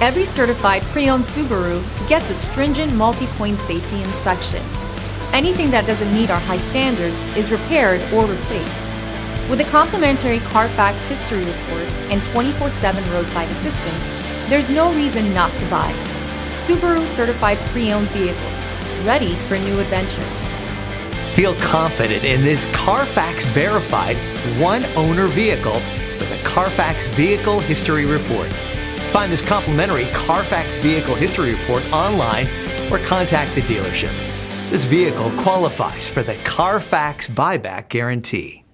Every certified pre-owned Subaru gets a stringent multi-point safety inspection. Anything that doesn't meet our high standards is repaired or replaced. With a complimentary Carfax history report and 24/7 roadside assistance, there's no reason not to buy. Subaru certified pre-owned vehicles, ready for new adventures. Feel confident in this Carfax verified one-owner vehicle with a Carfax Vehicle History Report. Find this complimentary Carfax Vehicle History Report online or contact the dealership. This vehicle qualifies for the Carfax Buyback Guarantee.